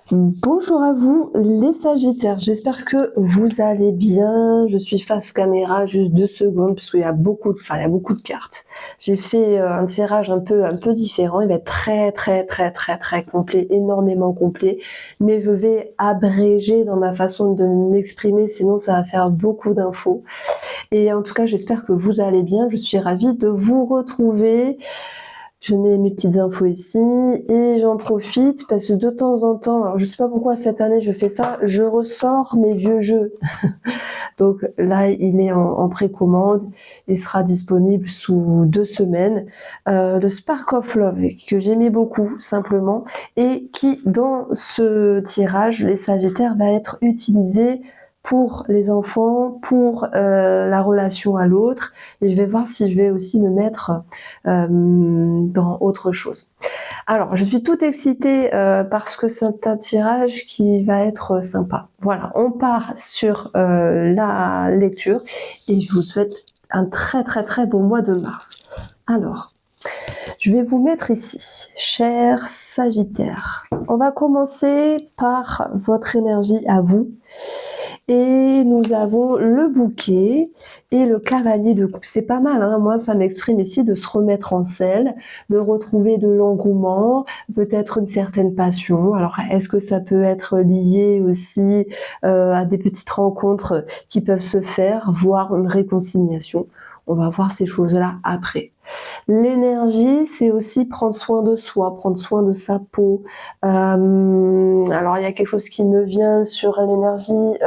Bonjour à vous les Sagittaires, j'espère que vous allez bien. Je suis face caméra juste 2 secondes parce qu'il y a beaucoup de cartes. J'ai fait, un tirage un peu différent, il va être très complet, énormément complet, mais je vais abréger dans ma façon de m'exprimer, sinon ça va faire beaucoup d'infos et en tout cas, j'espère que vous allez bien. Je suis ravie de vous retrouver. Je mets mes petites infos ici et j'en profite parce que de temps en temps, alors je sais pas pourquoi cette année je fais ça, je ressors mes vieux jeux. Donc là, il est en précommande, il sera disponible sous 2 semaines. Le Spark of Love que j'aimais beaucoup simplement et qui dans ce tirage, les Sagittaires, va être utilisé pour les enfants, pour la relation à l'autre, et je vais voir si je vais aussi me mettre dans autre chose. Alors, je suis toute excitée parce que c'est un tirage qui va être sympa. Voilà, on part sur la lecture et je vous souhaite un très beau mois de mars. Alors, je vais vous mettre ici, cher Sagittaire. On va commencer par votre énergie à vous. Et nous avons le bouquet et le cavalier de coupe. C'est pas mal, hein. Moi ça m'exprime ici de se remettre en selle, de retrouver de l'engouement, peut-être une certaine passion. Alors est-ce que ça peut être lié aussi à des petites rencontres qui peuvent se faire, voire une réconciliation? On va voir ces choses-là après. L'énergie, c'est aussi prendre soin de soi, prendre soin de sa peau. Alors il y a quelque chose qui me vient sur l'énergie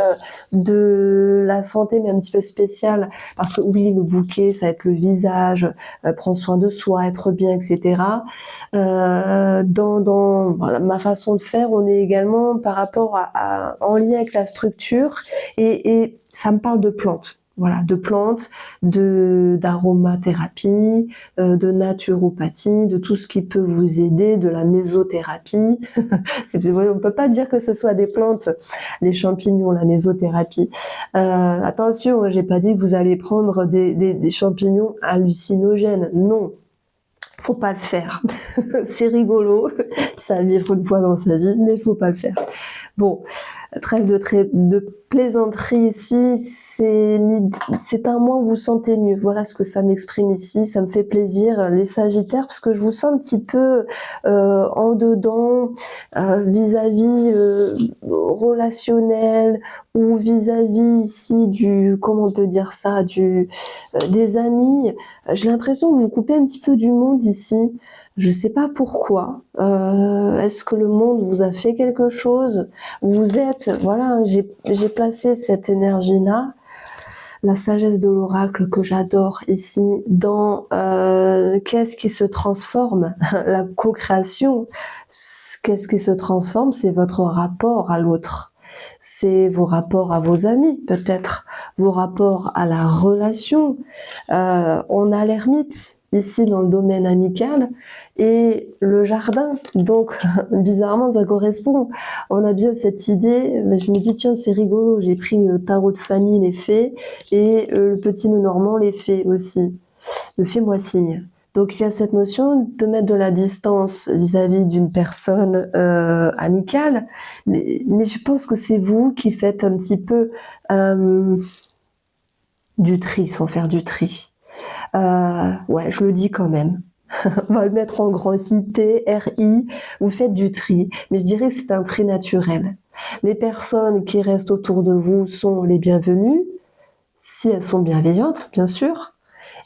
de la santé, mais un petit peu spéciale, parce que oui, le bouquet, ça va être le visage, prendre soin de soi, être bien, etc. Dans voilà, ma façon de faire, on est également par rapport en lien avec la structure, et ça me parle de plantes. Voilà, de plantes, d'aromathérapie, de naturopathie, de tout ce qui peut vous aider, de la mésothérapie. On peut pas dire que ce soit des plantes, les champignons, la mésothérapie. Attention, j'ai pas dit que vous allez prendre des champignons hallucinogènes. Non. Faut pas le faire. C'est rigolo, ça va vivre une fois dans sa vie, mais faut pas le faire. Bon, trêve de plaisanterie ici, c'est un mois où vous vous sentez mieux. Voilà ce que ça m'exprime ici, ça me fait plaisir, les Sagittaires, parce que je vous sens un petit peu en dedans, vis-à-vis relationnel, ou vis-à-vis ici comment on peut dire ça, des amis. J'ai l'impression que vous coupez un petit peu du monde ici. Je sais pas pourquoi. Est-ce que le monde vous a fait quelque chose? Vous êtes, voilà, j'ai placé cette énergie-là, la sagesse de l'oracle que j'adore ici, dans qu'est-ce qui se transforme, la co-création. Qu'est-ce qui se transforme? C'est votre rapport à l'autre. C'est vos rapports à vos amis, peut-être, vos rapports à la relation. On a l'ermite ici dans le domaine amical et le jardin. Donc, bizarrement, ça correspond. On a bien cette idée, mais je me dis, tiens, c'est rigolo, j'ai pris le tarot de Fanny, les fées, et le petit Lenormand, les fées aussi. Le fais-moi signe. Donc il y a cette notion de mettre de la distance vis-à-vis d'une personne amicale, mais je pense que c'est vous qui faites un petit peu du tri sans faire du tri. Ouais, je le dis quand même. On va le mettre en grand ici, T-R-I, vous faites du tri, mais je dirais que c'est un tri naturel. Les personnes qui restent autour de vous sont les bienvenues, si elles sont bienveillantes, bien sûr.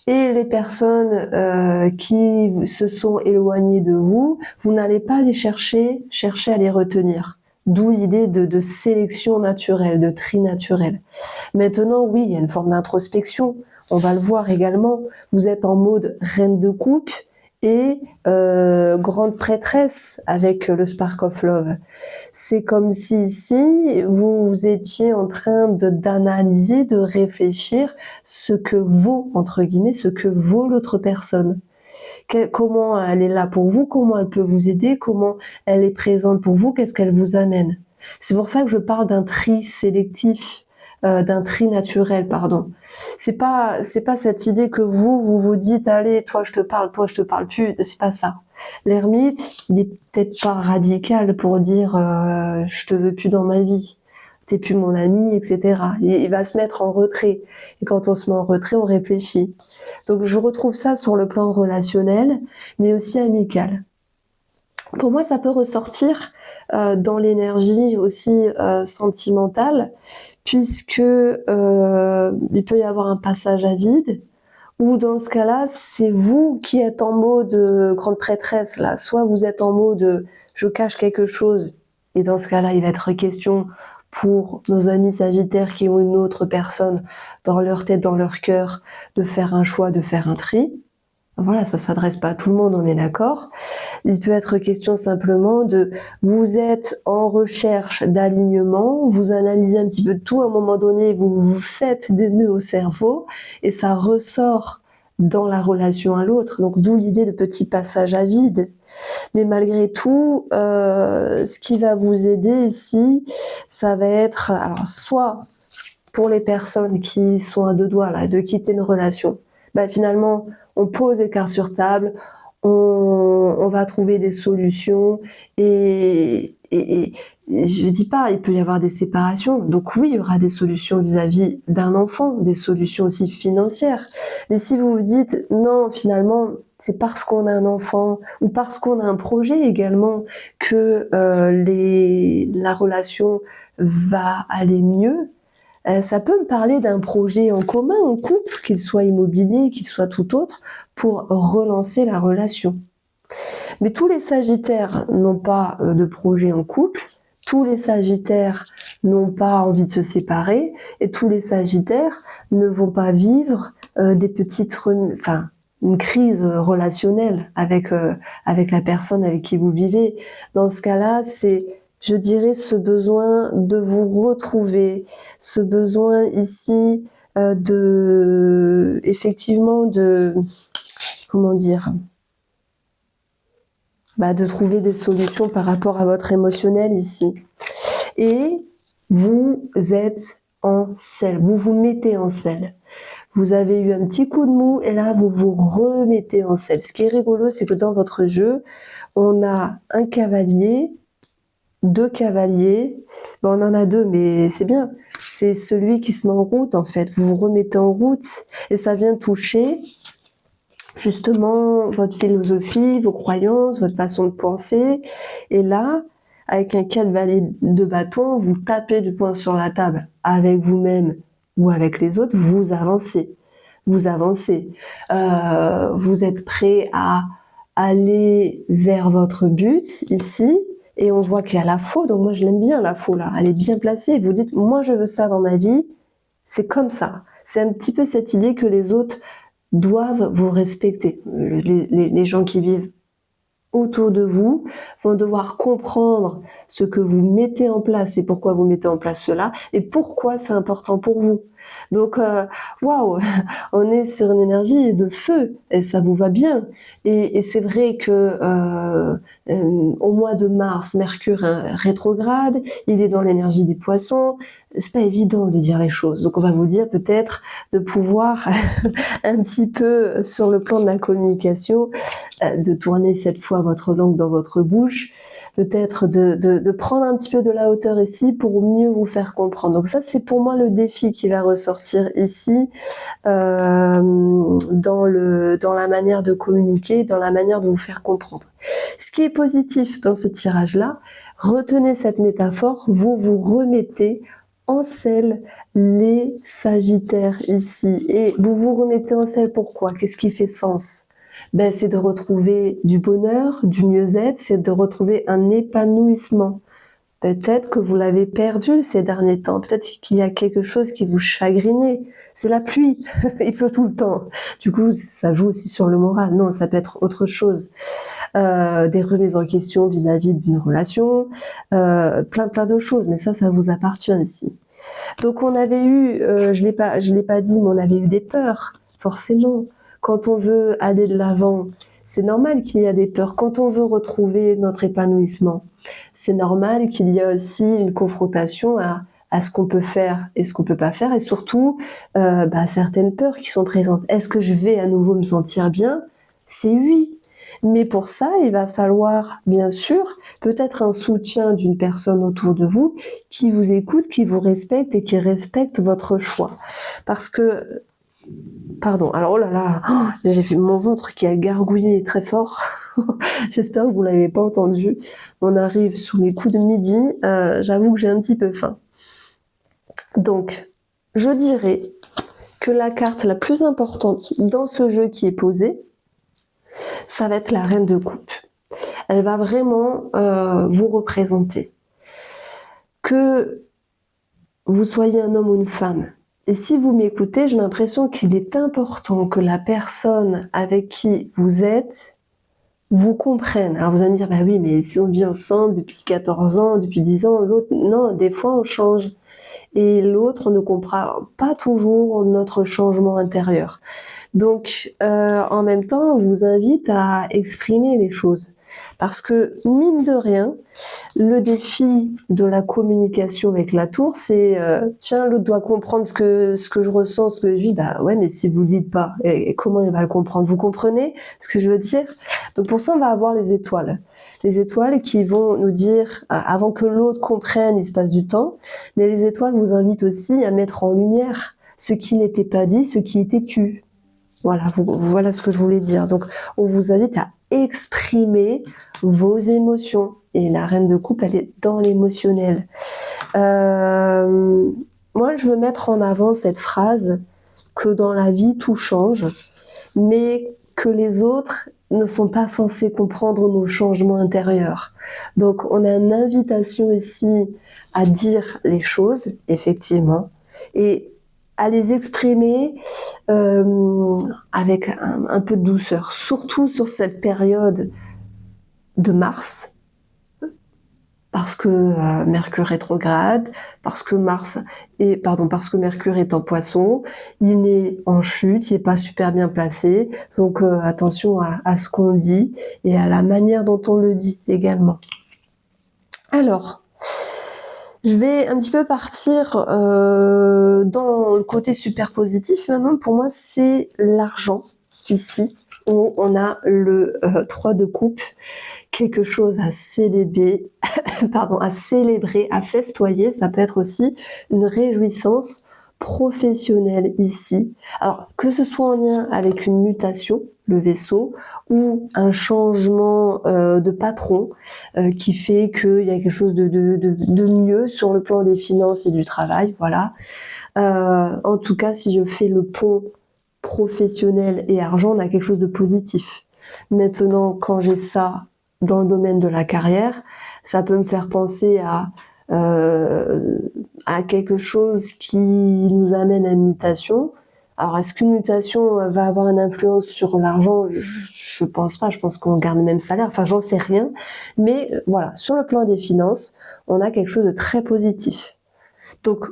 Et les personnes qui se sont éloignées de vous, vous n'allez pas les chercher à les retenir. D'où l'idée de sélection naturelle, de tri naturel. Maintenant, oui, il y a une forme d'introspection. On va le voir également. Vous êtes en mode reine de coupe et grande prêtresse avec le Spark of Love. C'est comme si ici, vous étiez en train d'analyser, de réfléchir ce que vaut, entre guillemets, ce que vaut l'autre personne. Comment elle est là pour vous, comment elle peut vous aider, comment elle est présente pour vous, qu'est-ce qu'elle vous amène. C'est pour ça que je parle d'un tri sélectif, d'un tri naturel, pardon. C'est pas cette idée que vous dites, allez, toi je te parle plus, c'est pas ça. L'ermite, il est peut-être pas radical pour dire je te veux plus dans ma vie, t'es plus mon ami, etc. Il va se mettre en retrait. Et quand on se met en retrait, on réfléchit. Donc je retrouve ça sur le plan relationnel, mais aussi amical. Pour moi, ça peut ressortir dans l'énergie aussi sentimentale, puisque il peut y avoir un passage à vide, ou dans ce cas-là, c'est vous qui êtes en mode grande prêtresse, là. Soit vous êtes en mode je cache quelque chose, et dans ce cas-là, il va être question pour nos amis sagittaires qui ont une autre personne dans leur tête, dans leur cœur, de faire un choix, de faire un tri. Voilà, ça s'adresse pas à tout le monde, on est d'accord. Il peut être question simplement de vous êtes en recherche d'alignement, vous analysez un petit peu tout à un moment donné, vous faites des nœuds au cerveau et ça ressort dans la relation à l'autre. Donc d'où l'idée de petit passage à vide. Mais malgré tout, ce qui va vous aider ici, ça va être alors soit pour les personnes qui sont à deux doigts là de quitter une relation, finalement on pose les cartes sur table, on va trouver des solutions et je dis pas, il peut y avoir des séparations. Donc oui, il y aura des solutions vis-à-vis d'un enfant, des solutions aussi financières. Mais si vous vous dites non, finalement, c'est parce qu'on a un enfant ou parce qu'on a un projet également que la relation va aller mieux. Ça peut me parler d'un projet en commun, en couple, qu'il soit immobilier, qu'il soit tout autre, pour relancer la relation. Mais tous les Sagittaires n'ont pas de projet en couple, tous les Sagittaires n'ont pas envie de se séparer, et tous les Sagittaires ne vont pas vivre des petites, une crise relationnelle avec la personne avec qui vous vivez. Dans ce cas-là, c'est, je dirais, ce besoin de vous retrouver, ce besoin ici effectivement comment dire, de trouver des solutions par rapport à votre émotionnel ici. Et vous êtes en selle, vous vous mettez en selle. Vous avez eu un petit coup de mou et là vous vous remettez en selle. Ce qui est rigolo, c'est que dans votre jeu, on a un cavalier, deux cavaliers, on en a deux, mais c'est bien. C'est celui qui se met en route en fait. Vous vous remettez en route et ça vient toucher justement votre philosophie, vos croyances, votre façon de penser. Et là, avec un cavalier de bâton, vous tapez du poing sur la table avec vous-même ou avec les autres, vous avancez. Vous avancez. Vous êtes prêt à aller vers votre but ici. Et on voit qu'il y a la faux, donc moi je l'aime bien la faux là, elle est bien placée. Vous dites, moi je veux ça dans ma vie, c'est comme ça. C'est un petit peu cette idée que les autres doivent vous respecter. Les gens qui vivent autour de vous vont devoir comprendre ce que vous mettez en place et pourquoi vous mettez en place cela et pourquoi c'est important pour vous. Donc, waouh, on est sur une énergie de feu et ça vous va bien. Et c'est vrai que au mois de mars, Mercure rétrograde, il est dans l'énergie des poissons. C'est pas évident de dire les choses. Donc, on va vous dire peut-être de pouvoir un petit peu sur le plan de la communication, de tourner cette fois votre langue dans votre bouche, peut-être de prendre un petit peu de la hauteur ici pour mieux vous faire comprendre. Donc ça, c'est pour moi le défi qui va ressortir ici dans la manière de communiquer, dans la manière de vous faire comprendre. Ce qui est positif dans ce tirage-là, retenez cette métaphore, vous vous remettez en selle les Sagittaires ici. Et vous vous remettez en selle pourquoi? Qu'est-ce qui fait sens? C'est de retrouver du bonheur, du mieux-être, c'est de retrouver un épanouissement. Peut-être que vous l'avez perdu ces derniers temps, peut-être qu'il y a quelque chose qui vous chagrinait. C'est la pluie, il pleut tout le temps. Du coup, ça joue aussi sur le moral. Non, ça peut être autre chose. Des remises en question vis-à-vis d'une relation, plein de choses, mais ça vous appartient ici. Donc on avait eu, je l'ai pas dit, mais on avait eu des peurs, forcément. Quand on veut aller de l'avant, c'est normal qu'il y a des peurs. Quand on veut retrouver notre épanouissement, c'est normal qu'il y a aussi une confrontation à ce qu'on peut faire et ce qu'on peut pas faire, et surtout certaines peurs qui sont présentes. Est-ce que je vais à nouveau me sentir bien? C'est oui. Mais pour ça, il va falloir, bien sûr, peut-être un soutien d'une personne autour de vous qui vous écoute, qui vous respecte et qui respecte votre choix. Parce que, pardon, alors oh là là, j'ai fait mon ventre qui a gargouillé très fort. J'espère que vous l'avez pas entendu. On arrive sous les coups de midi. J'avoue que j'ai un petit peu faim. Donc, je dirais que la carte la plus importante dans ce jeu qui est posé, ça va être la reine de coupe. Elle va vraiment vous représenter. Que vous soyez un homme ou une femme. Et si vous m'écoutez, j'ai l'impression qu'il est important que la personne avec qui vous êtes vous comprenne. Alors vous allez me dire, bah oui, mais si on vit ensemble depuis 14 ans, depuis 10 ans, l'autre, non, des fois on change. Et l'autre ne comprend pas toujours notre changement intérieur. Donc, en même temps, on vous invite à exprimer les choses. Parce que, mine de rien, le défi de la communication avec la tour, c'est tiens, l'autre doit comprendre ce que je ressens, ce que je vis. Bah ouais, mais si vous le dites pas, et comment il va le comprendre? Vous comprenez ce que je veux dire? Donc pour ça, on va avoir les étoiles. Les étoiles qui vont nous dire, avant que l'autre comprenne, il se passe du temps, mais les étoiles vous invitent aussi à mettre en lumière ce qui n'était pas dit, ce qui était tu. Voilà, voilà ce que je voulais dire. Donc, on vous invite à exprimer vos émotions. Et la reine de coupe, elle est dans l'émotionnel. Moi, je veux mettre en avant cette phrase que dans la vie, tout change, mais que les autres ne sont pas censés comprendre nos changements intérieurs. Donc, on a une invitation ici à dire les choses, effectivement, et à les exprimer avec un peu de douceur, surtout sur cette période de mars, parce que Mercure rétrograde, parce que Mercure est en Poisson, il est en chute, il n'est pas super bien placé, donc attention à ce qu'on dit et à la manière dont on le dit également. Alors, je vais un petit peu partir dans le côté super positif maintenant. Pour moi, c'est l'argent ici, où on a le 3 de coupe, quelque chose à célébrer, à célébrer, à festoyer. Ça peut être aussi une réjouissance professionnelle ici. Alors, que ce soit en lien avec une mutation, le vaisseau, ou un changement de patron qui fait qu'il y a quelque chose de mieux sur le plan des finances et du travail, voilà. En tout cas, si je fais le pont professionnel et argent, on a quelque chose de positif. Maintenant, quand j'ai ça dans le domaine de la carrière, ça peut me faire penser à quelque chose qui nous amène à une mutation. Alors, est-ce qu'une mutation va avoir une influence sur l'argent? Je pense pas, je pense qu'on garde le même salaire, enfin j'en sais rien. Mais voilà, sur le plan des finances, on a quelque chose de très positif. Donc,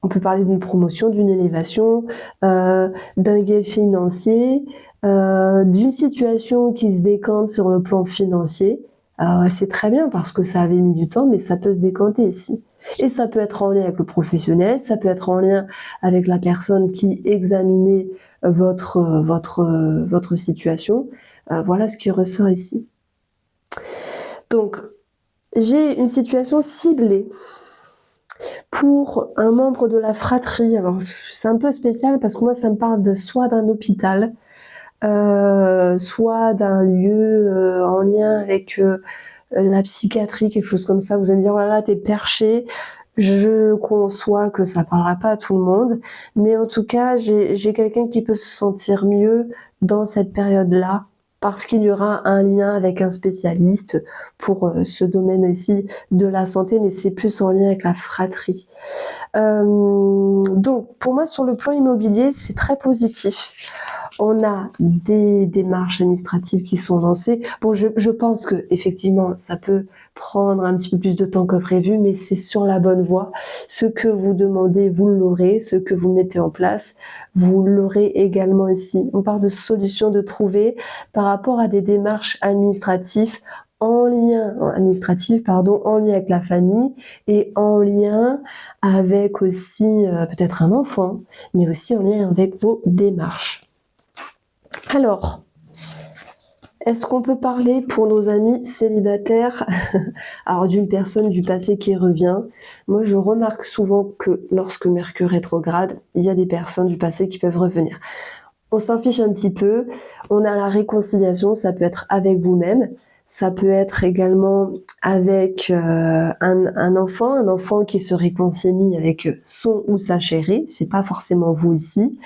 on peut parler d'une promotion, d'une élévation, d'un gain financier, d'une situation qui se décante sur le plan financier. C'est très bien parce que ça avait mis du temps, mais ça peut se décanter ici. Et ça peut être en lien avec le professionnel, ça peut être en lien avec la personne qui examinait votre situation. Voilà ce qui ressort ici. Donc, j'ai une situation ciblée pour un membre de la fratrie. Alors, c'est un peu spécial parce que moi, ça me parle soit d'un hôpital, soit d'un lieu en lien avec la psychiatrie, quelque chose comme ça. Vous allez me dire, oh là là, t'es perché. Je conçois que ça parlera pas à tout le monde, mais en tout cas, j'ai quelqu'un qui peut se sentir mieux dans cette période-là, parce qu'il y aura un lien avec un spécialiste pour ce domaine ici de la santé, mais c'est plus en lien avec la fratrie. Donc, pour moi, sur le plan immobilier, c'est très positif. On a des démarches administratives qui sont lancées. Bon, je pense que effectivement, ça peut prendre un petit peu plus de temps que prévu, mais c'est sur la bonne voie. Ce que vous demandez, vous l'aurez. Ce que vous mettez en place, vous l'aurez également ici. On parle de solutions de trouver par rapport à des démarches administratives en lien avec la famille et en lien avec aussi peut-être un enfant, mais aussi en lien avec vos démarches. Alors, Est-ce qu'on peut parler pour nos amis célibataires, alors d'une personne du passé qui revient? Moi, je remarque souvent que lorsque Mercure rétrograde, il y a des personnes du passé qui peuvent revenir. On s'en fiche un petit peu, on a la réconciliation, ça peut être avec vous-même, ça peut être également avec un enfant qui se réconcilie avec son ou sa chérie, c'est pas forcément vous ici,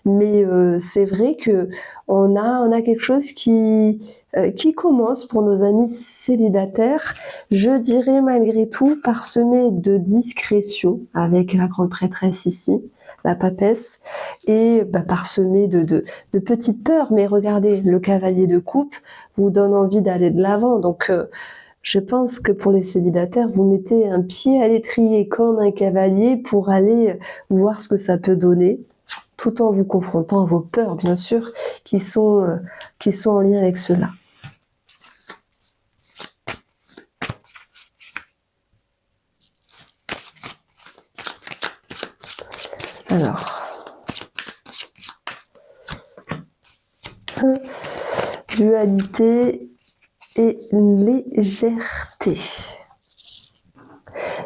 mais c'est vrai que on a quelque chose qui commence pour nos amis célibataires, je dirais malgré tout parsemé de discrétion, avec la grande prêtresse ici, la papesse, et parsemé de petites peurs. Mais regardez, le cavalier de coupe vous donne envie d'aller de l'avant. Donc, je pense que pour les célibataires, vous mettez un pied à l'étrier comme un cavalier pour aller voir ce que ça peut donner, tout en vous confrontant à vos peurs, bien sûr, qui sont en lien avec cela. Alors, dualité et légèreté.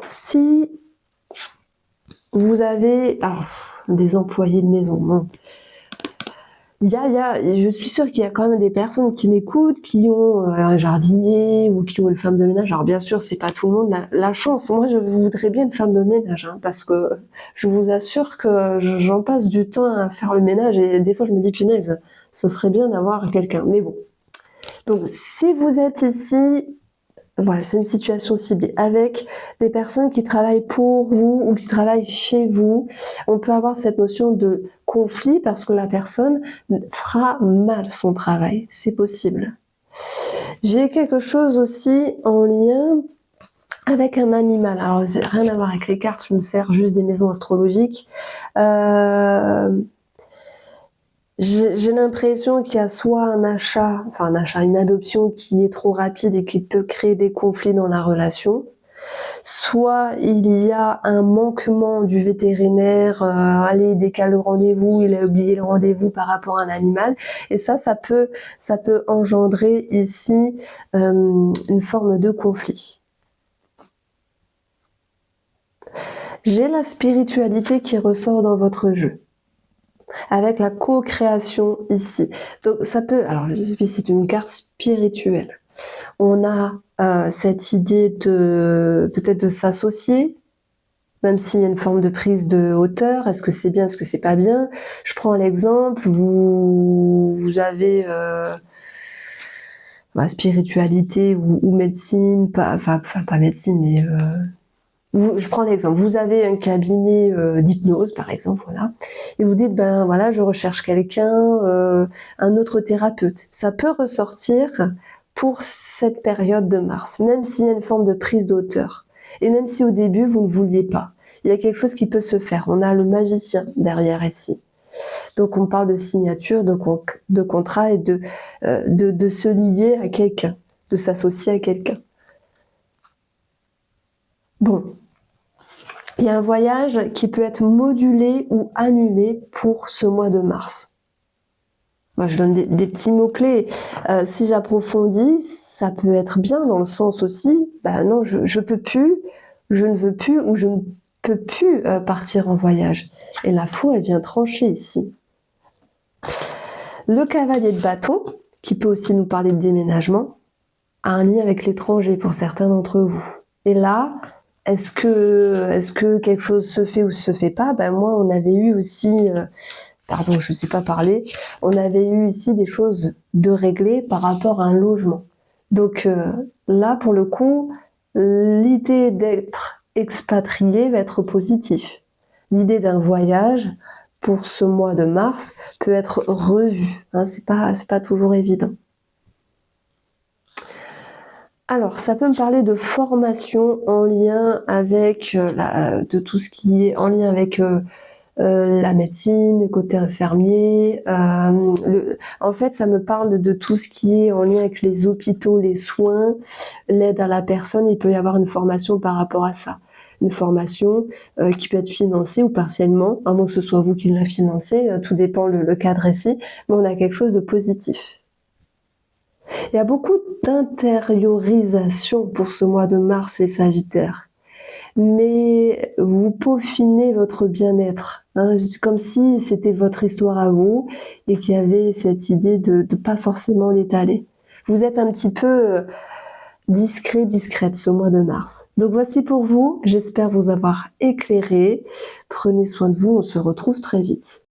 Si vous avez des employés de maison, non. Je suis sûre qu'il y a quand même des personnes qui m'écoutent, qui ont un jardinier ou qui ont une femme de ménage. Alors bien sûr, c'est pas tout le monde la chance. Moi, je voudrais bien une femme de ménage, parce que je vous assure que j'en passe du temps à faire le ménage et des fois je me dis punaise, ce serait bien d'avoir quelqu'un. Mais bon. Donc si vous êtes ici, voilà, c'est une situation ciblée avec des personnes qui travaillent pour vous ou qui travaillent chez vous. On peut avoir cette notion de conflit parce que la personne fera mal son travail. C'est possible. J'ai quelque chose aussi en lien avec un animal. Alors, ça n'a rien à voir avec les cartes, je me sers juste des maisons astrologiques. J'ai l'impression qu'il y a soit une adoption qui est trop rapide et qui peut créer des conflits dans la relation, soit il y a un manquement du vétérinaire, il décale le rendez-vous, il a oublié le rendez-vous par rapport à un animal, et ça peut engendrer ici une forme de conflit. J'ai la spiritualité qui ressort dans votre jeu, avec la co-création ici. Donc ça peut, alors c'est une carte spirituelle. On a cette idée peut-être de s'associer, même s'il y a une forme de prise de hauteur. Est-ce que c'est bien, est-ce que c'est pas bien? Je prends l'exemple, vous avez spiritualité ou médecine, pas médecine, mais je prends l'exemple, vous avez un cabinet d'hypnose par exemple, voilà, et vous dites je recherche quelqu'un, un autre thérapeute. Ça peut ressortir pour cette période de mars, même s'il y a une forme de prise de hauteur, et même si au début vous ne vouliez pas, il y a quelque chose qui peut se faire. On a le magicien derrière ici. Donc on parle de signature, de contrat et de se lier à quelqu'un, de s'associer à quelqu'un. Bon. Il y a un voyage qui peut être modulé ou annulé pour ce mois de mars. Moi, je donne des petits mots-clés. Si j'approfondis, ça peut être bien dans le sens aussi, non, je peux plus, je ne veux plus ou je ne peux plus partir en voyage. Et la foi, elle vient trancher ici. Le cavalier de bâton, qui peut aussi nous parler de déménagement, a un lien avec l'étranger pour certains d'entre vous. Et là, est-ce que quelque chose se fait ou se fait pas? Moi, on avait eu aussi, je sais pas parler, on avait eu ici des choses de régler par rapport à un logement. Donc là, pour le coup, l'idée d'être expatrié va être positif. L'idée d'un voyage pour ce mois de mars peut être revue. C'est pas toujours évident. Alors, ça peut me parler de formation en lien avec de tout ce qui est en lien avec la médecine, le côté infirmier. En fait, ça me parle de tout ce qui est en lien avec les hôpitaux, les soins, l'aide à la personne. Il peut y avoir une formation par rapport à ça. Une formation qui peut être financée ou partiellement, à moins que ce soit vous qui la financez, tout dépend le cadre ici, mais on a quelque chose de positif. Il y a beaucoup d'intériorisation pour ce mois de mars, les Sagittaires. Mais vous peaufinez votre bien-être, hein. C'est comme si c'était votre histoire à vous et qu'il y avait cette idée de pas forcément l'étaler. Vous êtes un petit peu discret, discrète ce mois de mars. Donc voici pour vous, j'espère vous avoir éclairé. Prenez soin de vous, on se retrouve très vite.